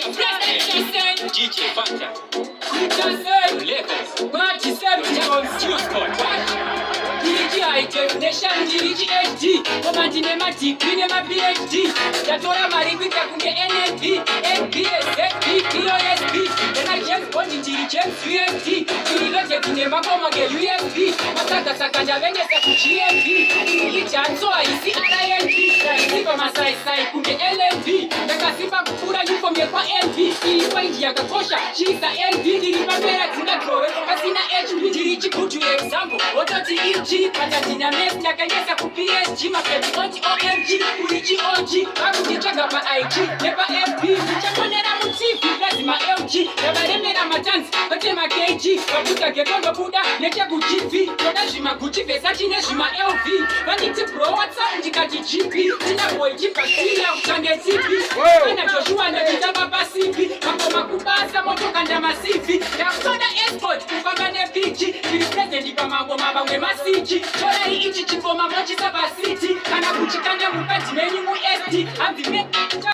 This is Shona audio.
DJ Factor. Nation GHD, command in a degree, never PhD. Yatora Marivita Kunge NLP, NPS, FP, POSP. Then I just want to James UFT. Unilogic in a Makoma UFP. Masaka Sakanja Venesa GMP. So I see INP. I see from my side Kunge LNP. The Kasipa Pura you from your NP. Iwaja Kosha, she's the NP. The Rivera Tina Asina HB. Dirichi put you example. What does it Patatina Nakanyesa ku PSG mapeti OMG Urichi OG Bakujichaga pa IG Never FP Chakonera mutifi lazima LG Nabaremera matanzi Batema KG Babuta getongo buda Netia kujivi Kona jima kujive Sachi nejima LV Banditi pro WhatsApp Njikati GP Tinaboi Chipatila Uchange TP Kana Joshua na Jitaba Pasifi Makoma kubasa Moto kanda masifi Ya kutoda Esport Kufambane PG Fili present Ipa mambo mabawe masiji Chora hii ichi chifoma mochi saba city. Kana kuchikanda mupati meni mu SD.